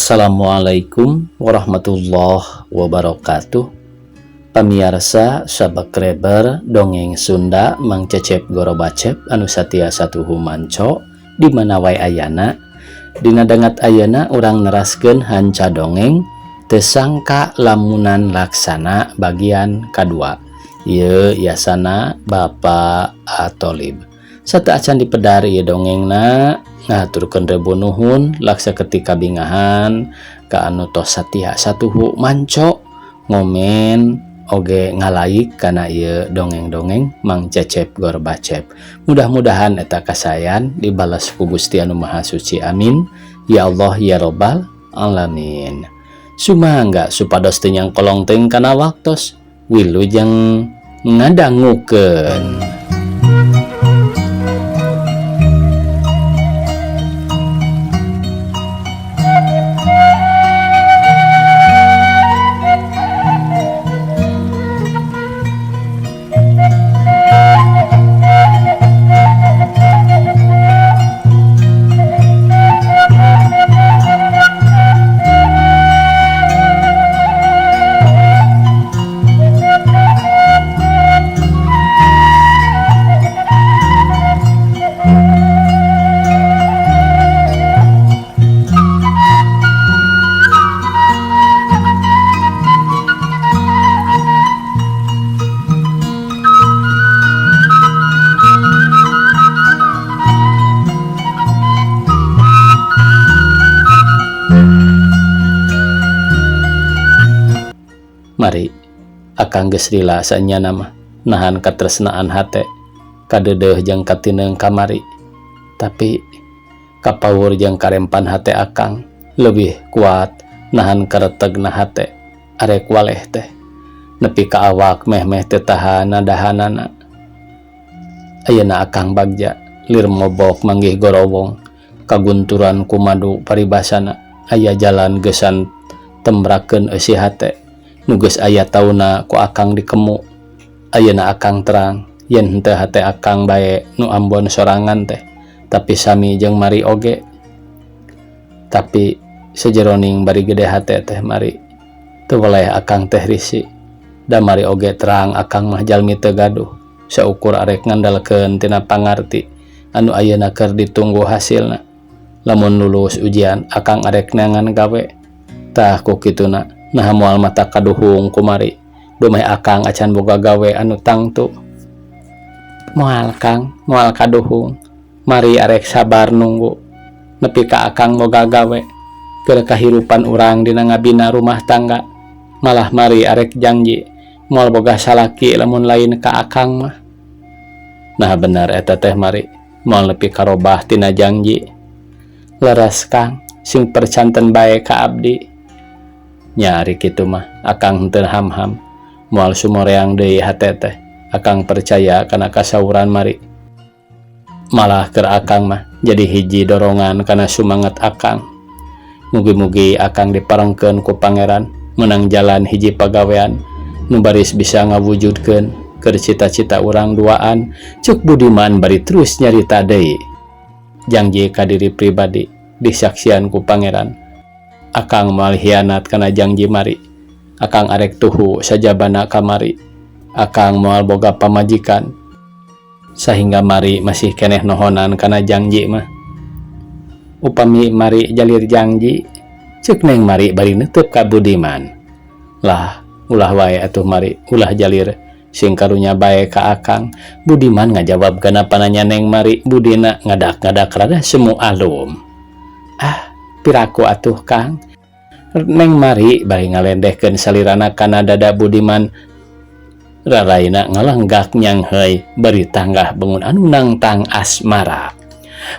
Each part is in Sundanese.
Assalamualaikum warahmatullahi wabarakatuh. Pamirsa sabakreber dongeng Sunda Mang Cecep Gorobacep anu satia satuhu manco di mana wae ayana. Dina dangat ayana urang neraskeun hanca dongeng Tesangka Lamunan Laksana bagian kedua. Ieu yasana Bapak Atolib. Satu acan dipedar ieu dongengna ngaturkeun rebu nuhun laksa ketika bingahan ka anu tos satia satuhu manco ngomen oge ngalaik kana ieu dongeng-dongeng Mang Cecep Gorobacep. Mudah-mudahan eta kasayan dibalas ku Gusti Anu Maha Suci. Amin ya Allah ya Rabbal alamin. Sumangga supados teu nyangkolong teuing kana waktos wilujeng ngadangukeun. Mari akang geus rila saenyana mah nahan katresnaan hate kadeudeuh jeung katineung kamari, tapi kapawur jeung karempan hate akang leuwih kuat nahan karetegna hate arek waleh teh nepi ka awak meh-meh teu tahan nadahanana. Ayeuna akang bagja lir mobok manggih gorowong kagunturan ku madu paribasana aya jalan geusan tembrakeun eusi hate nu geus aya tauna ku akang dikemu. Ayeuna akang terang yen henteu hate akang bae nu ambon sorangan teh tapi sami jeung mari oge. Tapi sejeroning bari gede hate teh mari teu weleh akang teh risi da mari oge terang akang mah jalmi teu gaduh saukur arek ngandalkeun tina pangarti anu ayeuna keur ditunggu hasilna. Lamun lulus ujian akang arek neangan gawe tah ku kituna nah moal mata kaduhung kumari domeh akang acan boga gawe anu tangtu. Moal Kang, moal kaduhung mari arek sabar nunggu nepi ka akang boga gawe keur kahirupan urang dina ngabina rumah tangga. Malah mari arek janji moal boga salaki lamun lain ka akang mah. Nah bener eta teh mari moal nepi karobah tina janji. Leres Kang sing percanten bae ka abdi. Nyari kitu mah akang henteu ham-ham moal sumoreang deui hate teh akang percaya kana kasauran mari. Malah keur akang mah jadi hiji dorongan kana sumanget akang. Mugi-mugi akang diparengkeun ku pangeran menang jalan hiji pagawean nu baris bisa ngawujudkeun keur cita-cita urang duaan. Cuk budiman bari terus nyarita deui janji ka diri pribadi disaksian ku pangeran. Akang moal hianat kana janji mari. Akang arek tuhu sajabana kamari. Akang moal boga pamajikan sehingga mari masih keneh nohonan kana janji mah. Upami mari jalir janji ceuk neng mari bari neuteup ka budiman. Lah ulah wae atuh mari ulah jalir sing karunya bae ka akang. Budiman ngajawab ganapananya neng mari budina ngadak-ngadak rada semu alum. Piraku atuh Kang, neng mari bari ngalendehkeun salirana kana dada budiman. Raraina ngalenggak nyang heuy bari tanggah bengun anu nangtang asmara.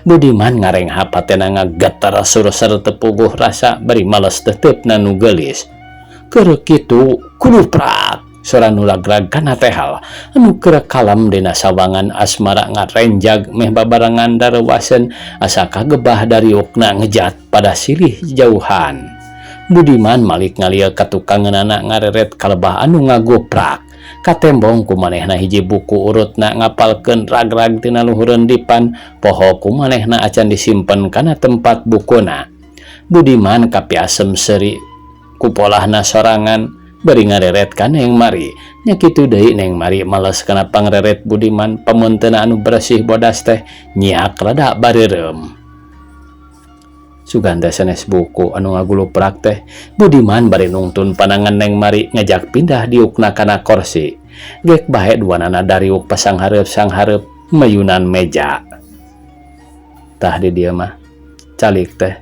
Budiman ngareng hapatena ngageter surser tepuguh rasa bari males teteupna nu geulis. Keur kitu kudu prak sora nu lagrag kana teh hal anu keur kalem dina sawangan asmara ngarenjag meh babarengan darewaseun asa kagebah dariukna ngejat pada silih jauhan. Budiman malik ngalieu ka tukangeunana ngareret kalebah anu ngagoprak katembong ku manehna hiji buku urutna ngapalkeun rag-rag tina luhureun dipan, poho ku manehna acan disimpen kana tempat bukuna. Budiman kapiasem seri kupolahna sorangan bari ngareret ka Neng Mari. Nya kitu deui Neng Mari males kana pangreret Budiman, pamunteuna anu bersih bodas teh nyiak rada bareureum. Sugan teh sanes buku anu ngaguluprak teh Budiman bari nungtun panangan Neng Mari ngajak pindah diukna kana kursi. Gek bae duanana dariuk pasang sang hareup mayunan meja. Tah di dieu mah calik teh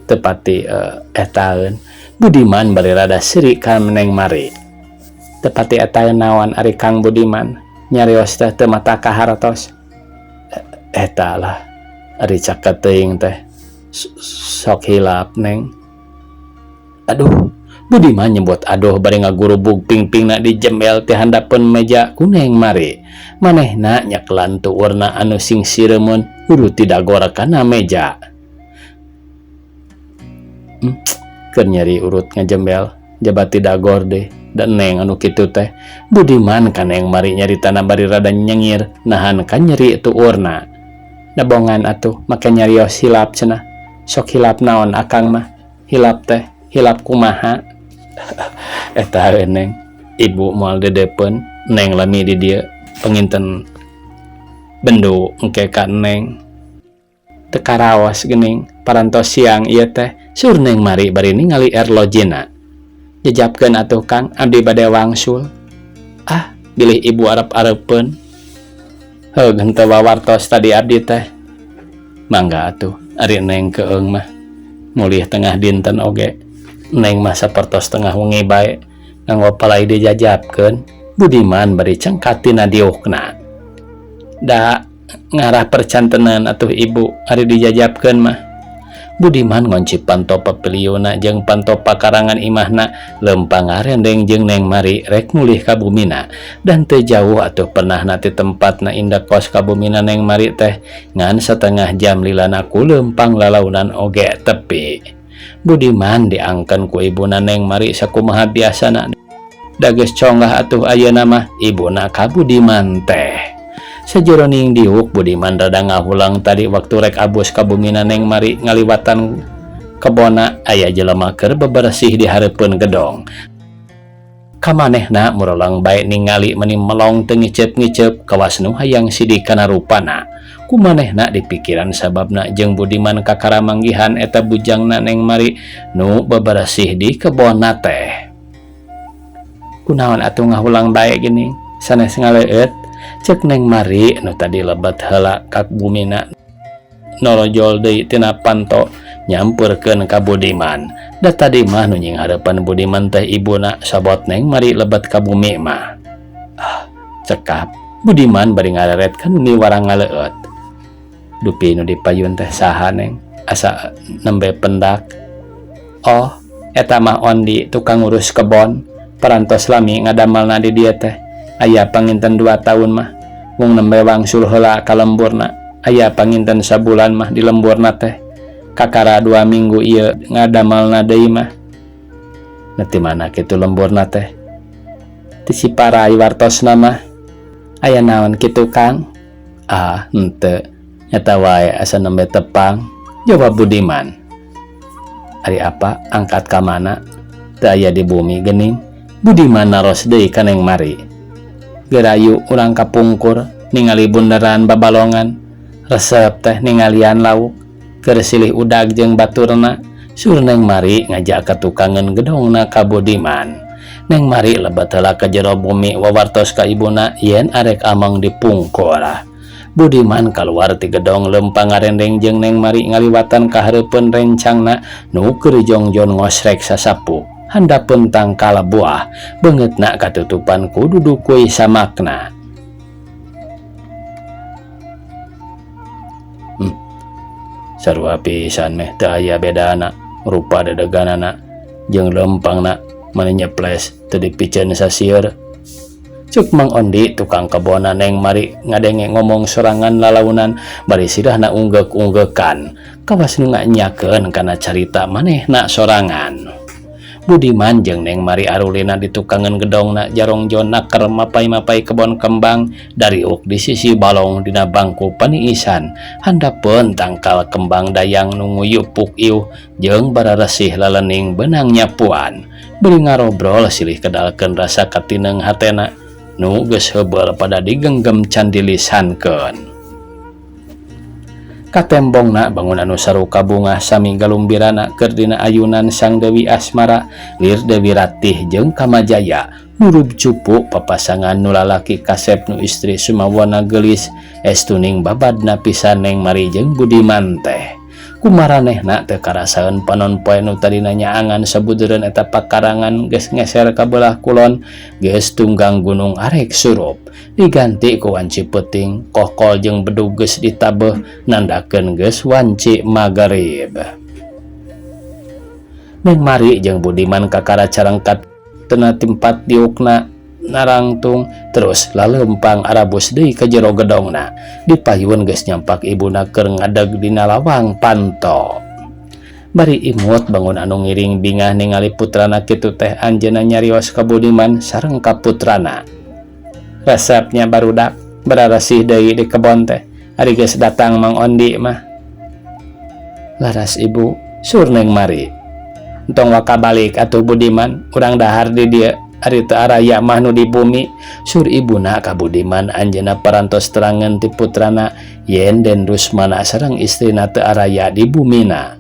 tepati etaeun Budiman bari rada siri ka Neng Mari. Tepati etaeun naon ari Kang Budiman, nyarios teh teu mata kahartos. Eta lah ari caket teuing teh sok hilap Neng. Aduh, Budiman nyebut aduh bari ngagurubug pingpingna di jembel teh handapeun meja ku Neng Mari. Manehna nyaklan tuurna anu sing siremun urut tidak gorek kana meja. Keur nyeri urut ngajembel jabat tidak gor deh. Dan Neng anu kitu teh Budiman ka Neng Mari nyaritana bari rada nyengir nahan ka nyeri tuurna. Nabongan atuh make nyarios hilap cenah. Sok hilap naon akang mah? Hilap teh hilap kumaha? Eta Neng, ibu moal dedepeun Neng lami di dieu penginten bendu engke ka Neng. Teu karaos geuning parantos siang ieu teh sur Neng Mari bari ningali erlojina. Jajabkeun atuh Kang, abdi bade wangsul. Ah, bilih ibu arep-arepeun. Heug henteu wawartos tadi abdi teh. Mangga atuh, ari Neng keung mah. Mulih tengah dinten oge. Neng mah sapertos tengah wengi bae. Nganggo palai dijajabkeun, Budiman bari cengkatina diukna. Da ngarah percantenan atuh ibu ari dijajabkeun mah. Budiman ngonci panto papiliuna jeung panto pakarangan imahna lempang ngarendeng jeung Neng Mari rek mulih ka bumina. Dan teu jauh atuh pernah ti tempatna indah kos ka bumina Neng Mari teh ngan setengah jam lilana ku lempang lalaunan oge tepi. Budiman diangken ku ibuna Neng Mari sakumaha biasana. Da geus conggah atuh ayeuna mah ibuna ka Budiman teh. Sajeroning diuk Budiman rada ngahulang tadi waktu rek abus ka bumina Neng Mari ngaliwatan kebona aya jelema keur bebersih di hareupeun gedong. Kamanehna murolang bae ningali meuni melong teu ngiceup-ngiceup kawas nu hayang sidik kana rupana. Kumanehna di pikiran sababna jeung Budiman kakaramanggihan eta bujangna Neng Mari nu bebersih di kebona teh. Kunaon atuh ngahulang bae gini sanes ngaleueut? Cek Neng Mari nu tadi lebat heula ka bumina norojol deui tina panto nyamperkeun ka Budiman. Da tadi mah nu nying hareupan Budiman teh ibuna sabot Neng Mari lebat ka bumi mah. Cekap Budiman bari ngareret ka nu warang ngaleueut. Dupi nu dipayun teh saha Neng? Asa nembe pendak. Oh, eta mah Ondi tukang urus kebon. Parantos lami ngadamelna di dieu teh. Aya panginten 2 tahun mah mung nembe wangsul heula ka lemburna. Aya panginten sabulan mah di lemburna teh. Kakara 2 minggu ieu ngadamelna deui mah. Neti mana kitu lemburna teh? Ti Ciparai wartosna mah. Aya naon kitu Kang? Ah, henteu. Nyata wae asa nembe tepang. Jawab Budiman. Ari apa? Angkat ka mana? Teu aya di bumi geuning. Budiman naros deui ka Neng Mari. Gerayu urang kapungkur ningali bundaran babalongan resep teh ningalian lauk keur silih udag jeung baturna sur Neng Mari ngajak ka tukangan gedongna ka Budiman. Neng Mari lebat heula ka jero bumi wawartos ka ibuna yen arek amang dipungkur. Budiman kaluar ti gedong lempang ngarendeng jeung Neng Mari ngaliwatan ka hareupeun rencangna nu keur jongjon ngosrek sasapu. Handapeun tangkal buah beungeutna katutupan ku duduk kuy samakna. Sarua pisan meh teu aya bedana rupa dedeganana jeung lempangna mani nyeples teu dipiceun sasieur. Cuk Mang Ondi tukang kebona Neng Mari ngadenge ngomong sorangan lalaunan bari sirahna unggek-unggekan kawas nu nganyakeun kana carita manehna sorangan. Budiman jeung Neng Mari arulina di tukangan gedongna jarong jona keur mapai-mapai kebon kembang dariuk di sisi balong dina bangku paniisan handapeun tangkal kembang dayang nu nguyupuk iuh jeung bararesih lalening benang nyapuan beri ngarobrol silih kedalkeun rasa katineng hatena nu geus heubeul pada digenggam can dilisankeun. Katembongna bangun anu saruka bunga sami galumbirana keur dina ayunan Sang Dewi Asmara lir Dewi Ratih jeung Kamajaya nurub cupu papasangan nu lalaki kasep nu istri sumawana geulis estuning babadna pisan Neng Mari jeung Budiman teh kumaranehna teu karasaeun panon poe nu tadina nyaangan sabudeureun eta pakarangan geus ngeser ka beulah kulon geus tunggang gunung arek surup diganti ku wanci peuting kokol jeung bedug geus ditabeuh nandakeun geus wanci magarib. Neng Mari jeung Budiman kakara carengkat tena tempat diukna narangtung terus lalempang arabus deui ka jero gedongna dipayun geus nyampak ibuna keur ngadeg dina lawang panto. Bari imut bangun anu ngiring bingah ningali putrana kitu teh anjeunna nyarios ka Budiman sareng ka putrana. Resepnya barudak bararesih deui di kebon teh ari geus datang Mang Ondi mah. Laras ibu sur Neng Mari. Entong waka balik atuh Budiman urang dahar di dieu ari teu araya mah nu di bumi. Sur ibuna ka Budiman anjeunna parantos terangeun ti putrana yen Den Rusmana sareng istrina teu araya di bumina.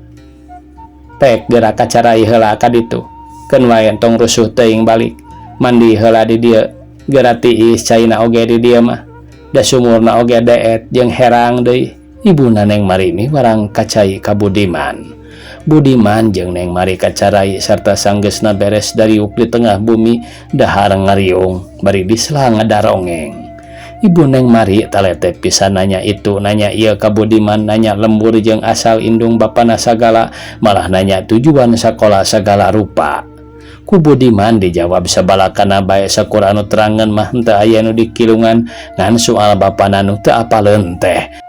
Pek geura kacarai heula ka ditu keun wae entong rusuh teuing balik mandi heula di dieu geura tiis caina oge di dieu mah da sumurna oge deet jeung herang deui. Ibuna Neng Mari miwarang kacai ka Budiman. Budiman jeung Neng Mari kacarai sarta sanggeusna beres dariuk di tengah bumi dahar ngariung bari diselang ngadarongeng. Ibu Neng Mari talete pisan nanya itu nanya ieu ka Budiman, nanya lembur jeung asal indung bapana sagala, malah nanya tujuan sakola sagala rupa. Ku Budiman dijawab sabalakana bae sakur anu terangeun mah henteu aya nu dikilungan ngan soal bapana nu teu apaleun teh.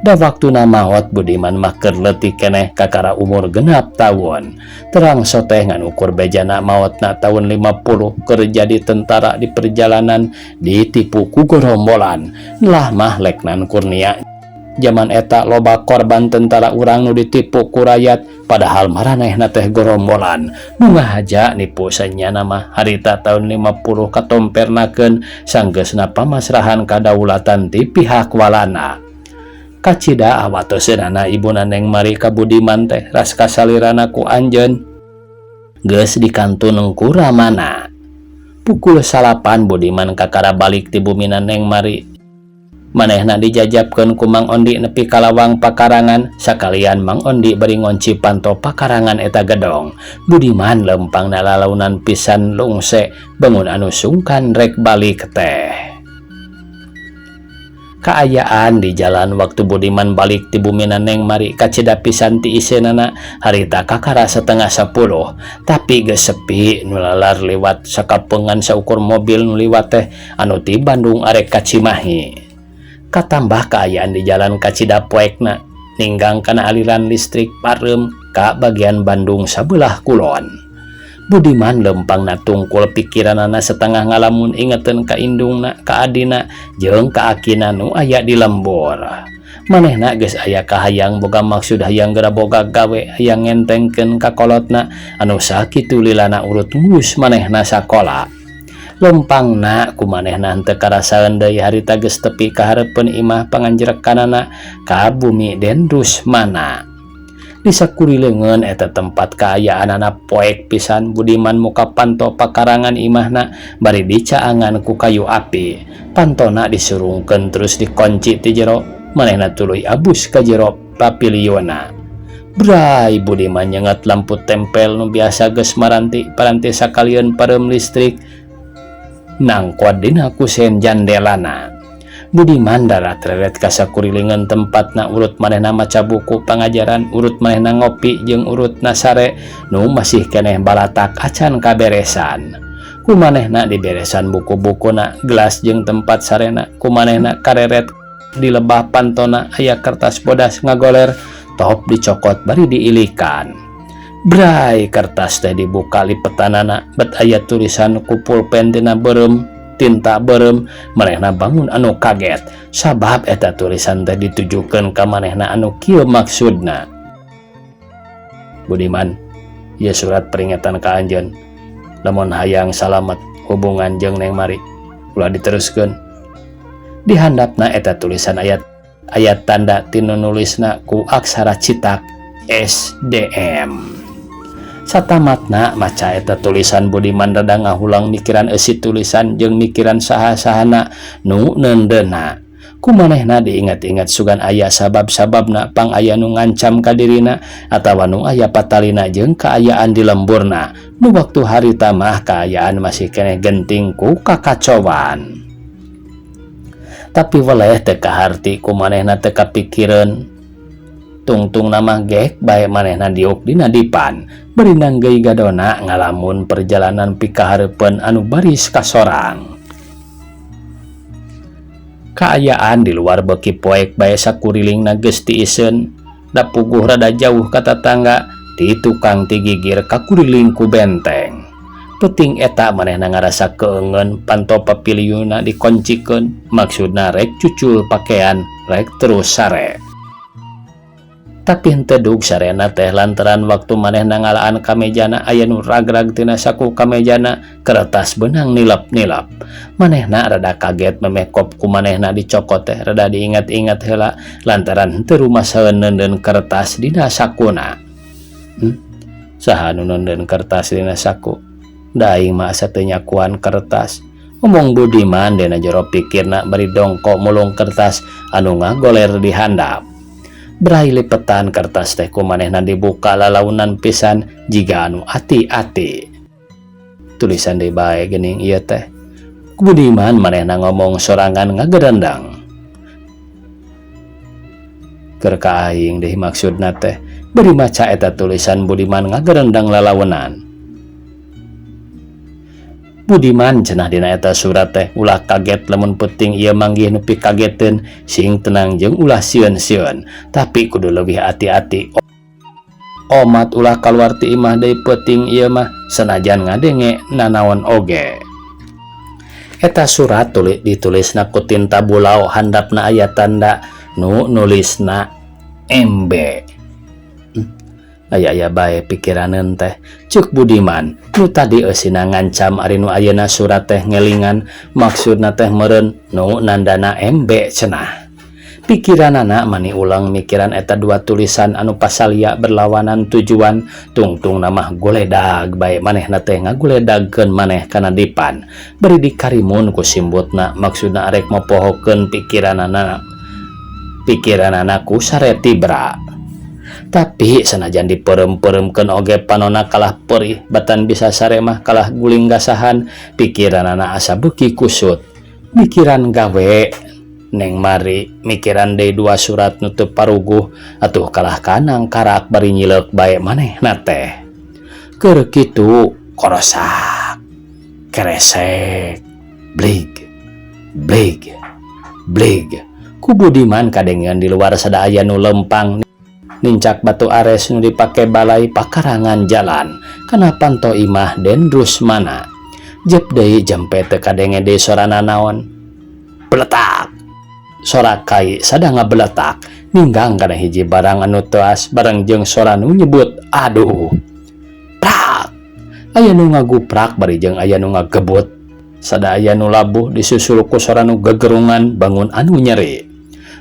Da waktuna maot Budiman mah keur leutik keneh kakara umur 6 tahun. Terang soteh ngan ukur bejana maotna tahun 50 keur jadi tentara di perjalanan ditipu ku gorombolan. Lah mah leknan kurnia. Zaman eta loba korban tentara urang nu ditipu ku rakyat padahal maranehna teh gorombolan. Nu ngahaja nipu sanyana mah harita tahun 50 katompernakeun sanggeusna pamasrahan kadaulatan ti pihak walana. Kacida awatoseunana ibuna Neng Mari ka Budiman teh ras kasalirana ku anjeun geus dikantun ku Ramana. Pukul 8 Budiman kakara balik ti bumina Neng Mari. Manehna dijajabkeun ku Mang Ondi nepi ka lawang pakarangan sakalian Mang Ondi bari ngonci panto pakarangan eta gedong. Budiman lempangna lalaunan pisan lungse bangun anu sungkan rek balik teh. Kaayaan di jalan waktu Budiman balik ti bumina Neng Mari kacida pisan ti iseunana harita kakara 9:30 tapi geus sepi nu lalar liwat sakapeungan saukur mobil nu liwat teh anu ti Bandung arek ka Cimahi. Katambah kaayaan di jalan kacida poekna ninggang kana aliran listrik pareum ka bagian Bandung sabelah kulon. Budiman lempangna tungkul pikiranana setengah ngalamun ingeteun ka indungna, ka adina, jeung ka akina nu aya di lembur. Manehna geus aya kahayang boga maksud hayang geura boga gawe hayang ngentengkeun ka kolotna anu sakitu lilana urut ngurus manehna sakola. Lempangna ku manehna henteu karasaeun deui harita geus tepi ka hareupeun imah panganjrekanana ka bumi Den Rusmana. Di sakurileungeun eta tempat kaayaanana poek pisan. Budiman muka panto pakarangan imahna bari dicaangan ku kayu api. Pantona disurungkeun terus dikunci ti jero. Manehna tuluy abus ka jero papiliona. Brai Budiman nyengat lampu tempel nu biasa geus paranti sakalian pareum listrik nangkot dina kusen jandelana. Budiman darat reret ka sakurilingeun tempatna urut manehna maca buku pangajaran, urut manehna ngopi jeung urutna sare nu masih keneh balatak acan kaberesan. Ku manehna diberesan buku-bukuna, gelas jeung tempat sarena. Ku manehna kareret di lebah pantona aya kertas bodas ngagoler, top dicokot bari diilikan. Bray kertas teh dibuka lipetanana, bet aya tulisan ku pulpen tina beureum, tinta beureum. Manehna bangun anu kaget, sabab eta tulisan teh ditujukeun ka manehna anu kieu maksudna. Budiman, ieu surat peringatan ka anjeun. Lamun hayang salamet hubungan jeung Neng Mari, ulah diteruskeun. Di handapna eta tulisan ayat tanda tinu nulisna ku aksara citak SDM. Satamatna maca eta tulisan Budiman rada ngahulang mikiran eusi tulisan jeung mikiran saha-sahana nu neundeuna. Kumanehna diingat-ingat sugan aya sabab-sababna pang aya nu ngancam ka dirina atawa nu aya patalina jeung kaayaan di lemburna nu waktu harita mah kaayaan masih keneh genting ku kakacowan. Tapi weleh teu kaharti kumanehna teu kapikireun. Tungtung nama gek bae manehna diuk dina dipan beurinang geui gadona ngalamun perjalanan pikahareupeun anu baris kasorang. Kaayaan di luar beuki poek bae sakurilingna geus tiiseun, da puguh rada jauh ka tatangga di tukang tigigir kakuriling ku benteng. Penting eta manehna ngarasa keungeun panto papiliuna dikoncikeun, maksudna rek cucul pakaian rek terus sare. Tapi henteu dug sarena teh lantaran waktu manehna ngalaan kamejana aya nu ragrag tina saku kamejana kertas benang nilap-nilap. Manehna rada kaget memekop ku manehna dicokot teh rada diingat-ingat heula lantaran henteu rumasaeun neundeun kertas dina sakuna. Saha nu neundeun kertas dina saku? Da aing mah asa teu nyakuan kertas. Omong Budiman dina jero pikirna bari dongko mulung kertas anu ngagoler di handap. Brai lipetan kertas teh kumanehna dibuka lalaunan pisan jiga anu ati-ati. Tulisan deui bae geuning ieu teh. Budiman manehna ngomong sorangan ngagerendang. Keur ka aing deui maksudna teh bari maca eta tulisan Budiman ngagerendang lalaunan. Budiman cenah dina eta surat teh ulah kaget lamun peuting ieu manggih nu pikageteun sing tenang jeung ulah sieun-sieun, tapi kudu leuwih ati-ati. Omat ulah kaluar ti imah deui peuting ieu mah sanajan ngadenge nanaon oge. Eta surat ditulisna ku tinta bulau, handapna aya tanda nu nulisna MB. Aya bae pikiraneun teh ceuk Budiman nu tadi eusina ngancam ari nu ayeuna surat teh ngelingan maksudna teh meureun nu nandana MB cenah. Pikiranana mani ulang mikiran eta dua tulisan anu pasalia berlawanan tujuan. Tungtung namah goledag bae manehna teh ngagoledagkeun maneh kana dipan bari dikarimun ku simbutna maksudna arek mopohokeun pikiranana ku sareti bra. Tapi sanajan diperem-peremkeun oge panonna kalah perih batan bisa sare mah kalah guling gasahan, pikiranana asa beuki kusut. Mikiran gawe Neng Mari, mikiran deui dua surat nu teu paruguh atuh kalah kanang karak bari nyileuk bae manehna teh. Keur kitu korosak, keresek, blig, blig, blig. Ku Budiman kadengeun di luar sadaya nu lempang nincak batu ares nu dipake balai pakarangan jalan kana panto imah den Rusmana. Jep deui jempe teu kadenge deui sorana naon. Beletak. Sora kai sadang ngabeletak ninggang kana hiji barang anu teas bareng jeung sora nu nyebut aduh. Prak. Aya nu ngaguprak bari jeung aya nu ngagebut. Sadaya nu labuh disusul ku sora nu gegerungan bangun anu nyeri.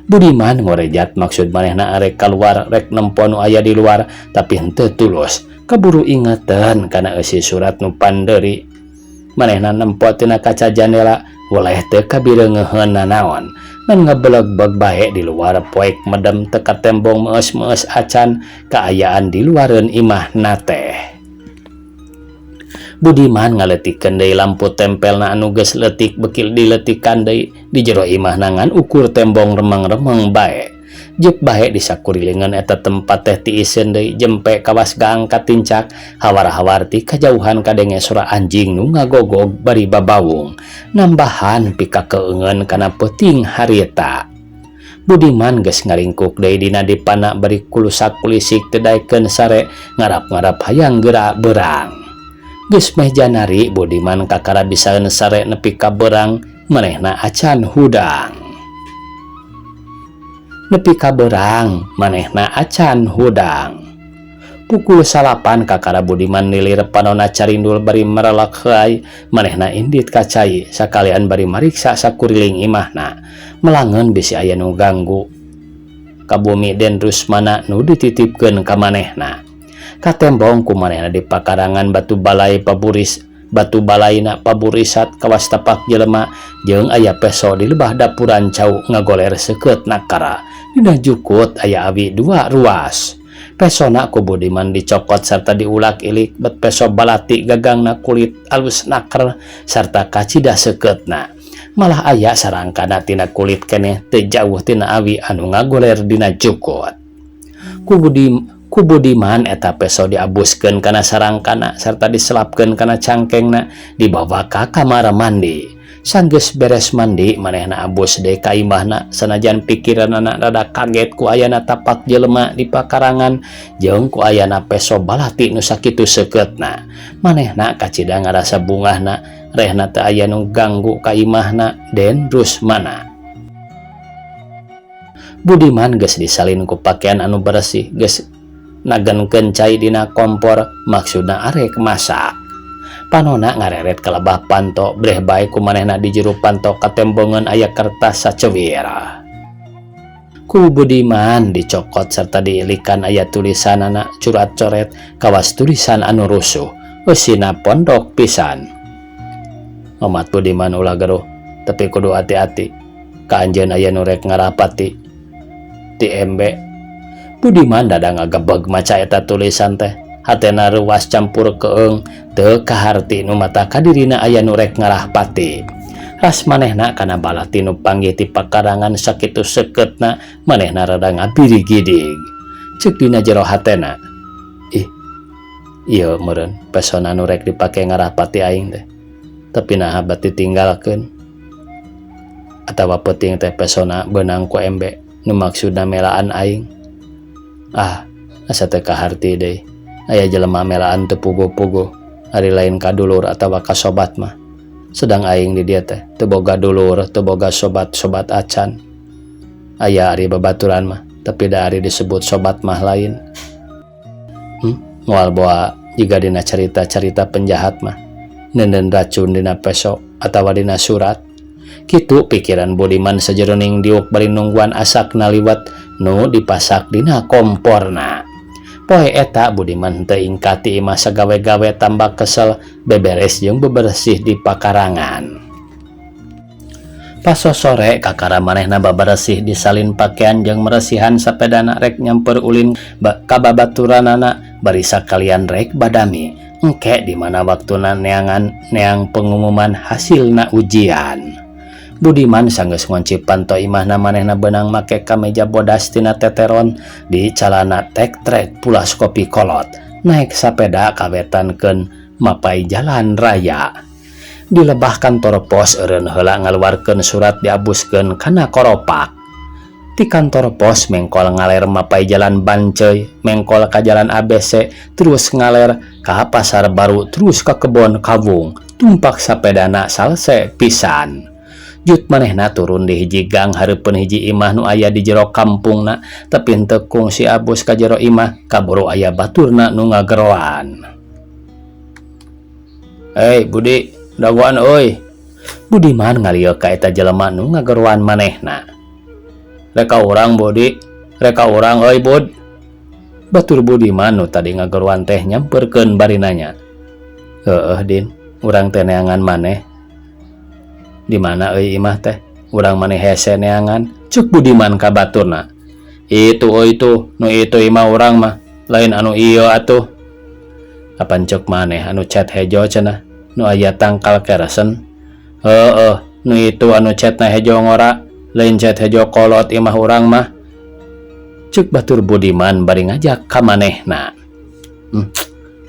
Budiman ngorejat maksud manehna arek kaluar rek nempo nu aya di luar tapi henteu tulus kaburu ingetan kana eusi surat nu pandeuri. Manehna nempo tina kaca jendela waleh teu kabireungeun nanaon dan ngabeleg-beg bae di luar poek medem teka tembong meus-meus acan kaayaan di luareun imahna teh. Budiman ngaletikeun deui lampu tempelna anu geus leutik bekil diletikan deui di jero imah nangan ukur tembong remeng-remeng bae. Jep bae di sakurilingan eta tempat teh tiiseun deui jempe kawas gang katincak hawar-hawar ti kajauhan kadenge sora anjing nu ngagogog bari babawung nambahan pika keungeun kana peuting harita. Budiman geus ngaringkuk deui dina dipana bari kulusak-kulisik teu daekeun sare ngarap-ngarap hayang geura beurang. Geus meh janari Budiman kakara bisaeun sare nepi ka beurang manehna acan hudang. Nepi ka beurang manehna acan hudang. Pukul 8 kakara Budiman nilir panonna carindul bari maralak heai manehna indit ka cai sakalian bari mariksa sakuriling imahna melangeun bisi aya nu ganggu ka bumi den Rusmana nu dititipkeun ka manehna. Katembong ku manehna di pakarangan batu balai balaina paburisat kawas tapak jelema jeung aya peso di lebah dapuran cau ngagoler seukeut nakara dina jukut aya awi 2 ruas. Pesona ku Budiman dicokot serta diulak-ilik bet peso balati gagangna kulit alus naker serta kacida seukeutna. Malah aya sarangkana tina kulit keneh teu jauh tina awi anu ngagoler dina jukut. Ku Budiman eta peso diabuskeun kana sarangkana serta diselapkeun kana cangkengna dibawa ka kamar mandi. Sanggeus beres mandi manehna abus deui ka imahna sanajan pikiranna rada kaget ku ayana tapak jelema di pakarangan jeung ku ayana peso balati nu sakitu seukeutna. Manehna kacida ngarasa bungahna rehna teu aya nu ganggu ka imahna den Rusmana. Budiman geus disalin ku pakaian anu bersih geus nagenkeun cai dina kompor maksudna arek masak. Panona ngareret ka lebah panto breh bae ku manehna di jero panto katembongeun aya kertas sacewir. Ku Budiman dicokot serta diilikan aya tulisanana curat coret kawas tulisan anu rusuh eusina pondok pisan. Mamat Budiman ulah geruh tapi kudu hati-hati ka anjeun aya nu rek ngarapati ti embe. Budiman dadang ngagebeg maca eta tulisan teh hatena ruas campur keung teu kaharti nu mata kadirina aya nu rek ngarahpati. Ras manehna kana balati nu panggih ti pakarangan sakitu seukeutna manehna rada ngabiri-gidig. Ceuk dina jero hatena, ih ieu meureun pesona nu rek dipake ngarahpati aing teh tapi naha bat ditinggalkeun atawa peuting teh pesona beunang ku embe nu maksudna melaan aing. Asa teu kaharti deui aya jelema melaan teu puguh-puguh ari lain ka dulur atawa ka sobat mah. Sedang aing di dieu teh teu boga dulur, teu boga sobat-sobat acan. Aya ari babaturan mah tapi da ari disebut sobat mah lain. Moal boa jiga dina carita-carita penjahat mah neundeun racun dina peso atawa dina surat. Kitu pikiran Budiman sajeroning diuk bari nungguan asak naliwat nu dipasak dina komporna. Poe eta Budiman teu ingkati imah sagawe-gawe tambah kesel beberes jeung bebersih di pakarangan. Pas sore kakara manehna babersih disalin pakaian jeung meresihan sapedana rek nyamper ulin ka babaturanana bari sakalian rek badami engke di mana waktuna neang pengumuman hasilna ujian. Budiman sanggeus ngonci panto imahna manehna beunang make kameja bodas tina teteron di calana tek-trek pulas kopi kolot naik sapeda kawetankeun mapai jalan raya. Di lebah kantor pos eureun heula ngaluarkeun surat diabuskeun kana koropak. Di kantor pos mengkol ngaler mapai jalan Banceuy, mengkol ka jalan ABC, terus ngaler ka pasar baru, terus ka kebon kawung, tumpak sapedana salse pisan. Jut manehna turun di hiji gang hareupeun hiji imah nu aya di jero kampungna, tapi henteu kungsi abus ka jero imah kaburu aya baturna nu ngageroan. "Hei Budi, dagoan euy." Budiman ngalieu ka eta jelema nu ngageroan manehna. "Reka urang Budi, reka urang euy Bud." Batur Budiman nu tadi ngageroan teh nyamperkeun bari nanya, "Heueuh Din, urang teh neangan maneh." "Di mana euy imah teh? Urang maneh hese neangan," ceuk Budiman ka baturna. "Itu euy tuh, nu itu imah urang mah, lain anu ieu atuh." "Kapan ceuk maneh anu cat hejo cenah, nu aya tangkal keresen?" "Heueuh, nu itu anu catna hejo ngora, lain cat hejo kolot imah urang mah," ceuk batur Budiman bari ngajak ka manehna.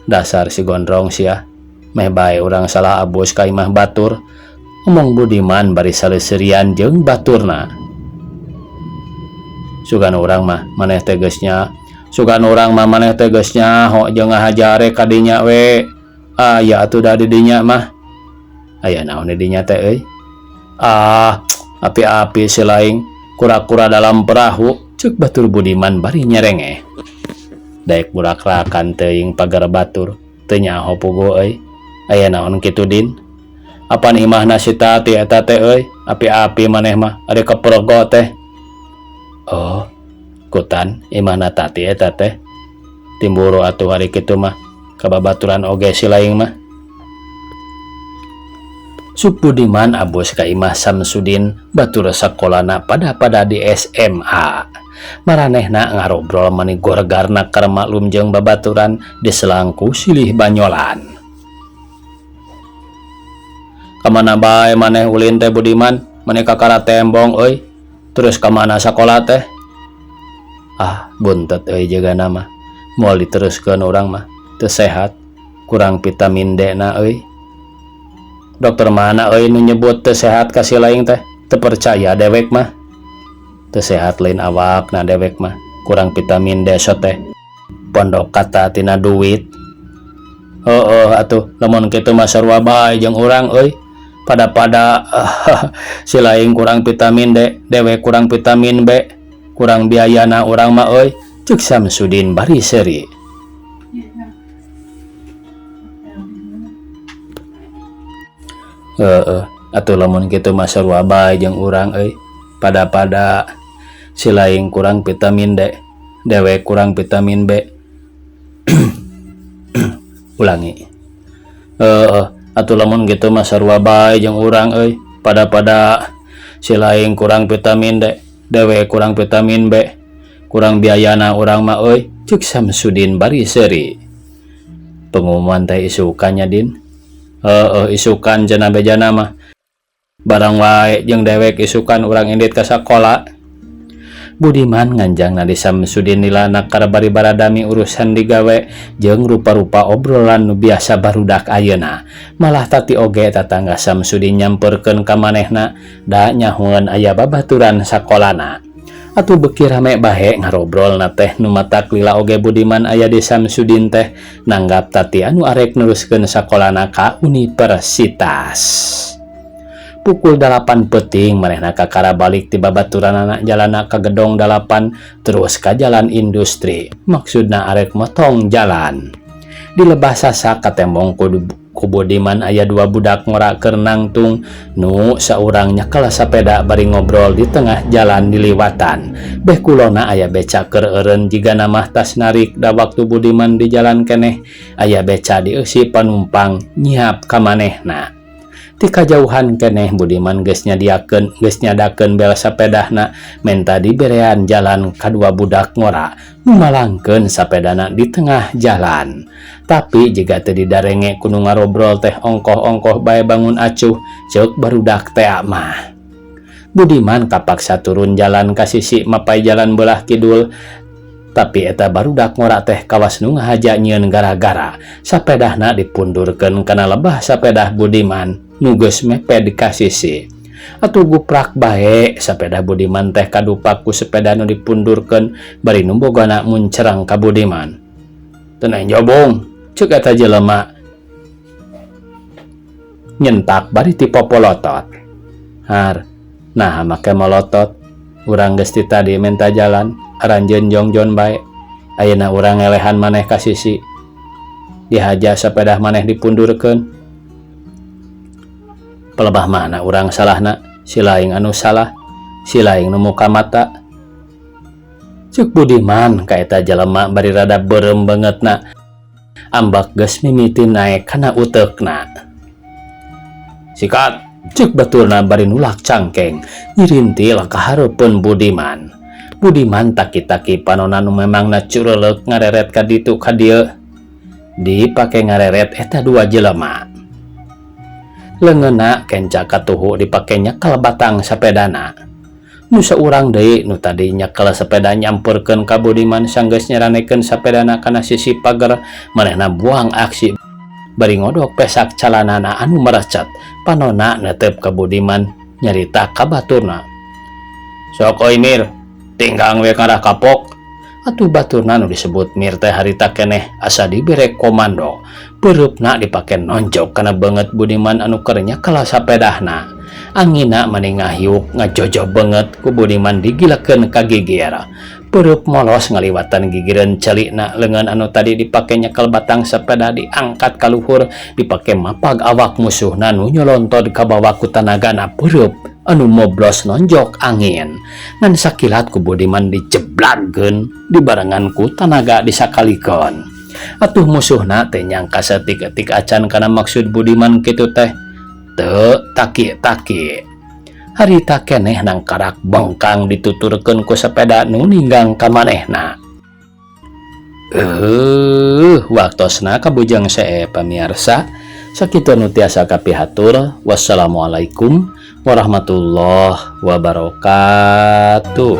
Dasar si gondrong sia, meh bae urang salah abus ka imah batur, ngomong Budiman bari saleuseurian jeung baturna. Sugan orang mah maneh tegesnya, sugan orang mah maneh tegesnya ho jeung ngahajare kadinya we. Aya atuh da di dinya mah. Aya naon di dinya teh euy? Api-api si laing kura-kura dalam perahu, ceuk batur Budiman bari nyerengeh. Daek burak-rakan teuing pagar batur, teu nyaho puguh euy. Aya naon kitu Din? Apan imahna si tati eta teh euy? Api-api maneh mah ari kepergo teh. Oh, kutan imahna tati eta teh. Timburu atuh hari kitu mah kababaturan oge si laing mah. Suk Budiman abos ka Imah Samsudin batur sakolana pada di SMA. Maranehna ngarobrol manigorgarna keur maklum jeung babaturan di selangku silih banyolan. Kamana bae maneh ulin teh Budiman? Maneh ka Karatembong euy. Terus kamana sakola teh? Buntet euy jeugana mah. Moal diteruskeun urang mah teu sehat, kurang vitamin D na euy. Dokter mana euy nu nyebut teu sehat ka si laing teh? Teu percaya dewek mah. Teu sehat lain awak na dewek mah, kurang vitamin D so teh. Pondok kata tina duit. Atuh lamun kitu mah sarua bae jeung urang euy. Pada si laing kurang vitamin D, dewek kurang vitamin B, kurang biayana urang mah euy. Ceuk Samsudin bari seuri. Atuh lamun kitu mah sarua bae jeung urang euy. Pada si laing kurang vitamin D, dewek kurang vitamin B. Ulangi. Atuh lamun kitu mah sarua bae jeung urang euy. Pada si laing kurang vitamin D, dewek kurang vitamin B, kurang biayana urang mah euy. Ceuk Samsudin bari seuri. Pengumuman teh isukannya Din. Isukan cenah bejana mah. Barang wae jeung dewek isukan urang indit ka sakola. Budiman nganjangna di Samsudin nilana keur bari baradami urusan digawe jeung rupa-rupa obrolan nu biasa barudak ayeuna. Malah tati oge tatangga Samsudin nyamperkeun ka manehna da nyahoeun aya babaturan sakolana. Atuh beuki rame bae ngarobrolna teh nu matak lila oge Budiman aya di Samsudin teh nanggap tati anu arek neruskeun sakolana ka universitas. Pukul 8 peuting manehna kakara balik ti babaturanna jalana ka gedong 8 terus ka jalan industri. Maksudna arek motong jalan. Dilebah sasak ka tembong ku Budiman aya 2 budak ngora keur nangtung nu saurang nyekel sapeda bari ngobrol di tengah jalan diliwatan. Beh kulona aya beca keur eureun jigana mah tas narik da waktu Budiman di jalan keneh aya beca dieusi panumpang nyiap ka manehna. Ti kajauhan keneh Budiman geus nyadakeun bel sapedahna menta diberean jalan kadua budak ngora nu malangkeun sapedana di tengah jalan. Tapi jiga teu didarenge kudu ngarobrol teh ongkoh-ongkoh bae bangun acuh ceuk barudak teh mah. Budiman kapaksa turun jalan ka sisi mapai jalan belah kidul. Tapi eta barudak ngora teh kawas nu ngahaja nyieun gara-gara sapedahna dipundurkeun kana lebah sapedah Budiman nu geus meped ka sisi. Atuh guprak bae sapeda Budiman teh kadupak ku sepeda nu dipundurkeun bari nu bogana muncereng ka Budiman. Teu jobong ceuk eta jelema nyentak bari ti popolotot. Nah make molotot urang geus ti tadi menta jalan aranjeun jongjon bae. Ayeuna urang ngelehan maneh ka sisi. Dihaja sapedah maneh dipundurkeun. Pelebah mana urang salahna? Si laing anu salah, si laing nu muka mata. Ceuk Budiman ka eta jelema bari rada beureum bangetna. Ambak geus mimiti naek kana uteukna. Sikat, ceuk baturna bari nulak cangkeng, nyirintil ka hareupeun Budiman. Budiman taki-taki panonna nu memangna cureulek ngareret ka ditu ka dieu. Dipake ngareret eta 2 jelema. Leungeunna kenca katuhu dipake nyekel batang sapedana. Nu saurang deui nu tadi nyekel sepeda nyamperkeun ka Budiman sanggeus nyeranekeun sapedana kana sisi pagar manehna buang aksi bari ngodok pesak calanana anu merecet. Panonna netep ka Budiman nyarita ka baturna. Sok oi Mir, tinggang we karah kapok. Atuh baturna nu disebut Mir teh harita keneh asa dibere komando beurupna dipake nonjok kana banget Budiman anu kernya kelas sepedahna. Angina mani ngahiuk ngajojo banget ku Budiman digilakeun ka gigir. Beurup molos ngaliwatan gigireun celikna leungeun anu tadi dipake nyekel batang sepeda diangkat ka luhur dipake mapag awak musuhna nu nyolontod ka bawah ku tanagana beurup anu moblos nonjok angin. Ngan sakilat ku Budiman dijeblagkeun dibarengan ku tanaga disakalikeun. Atuh musuhna teh nyangka satik-etik acan kana maksud Budiman kitu teh. Teu taki-taki. Harita keneh nang karak bengkang dituturkeun ku sepeda nu ninggang ka manehna. Waktosna kabujang sae pamirsa. Sakitu anu tiasa kapihatur. Wassalamualaikum warahmatullahi wabarakatuh.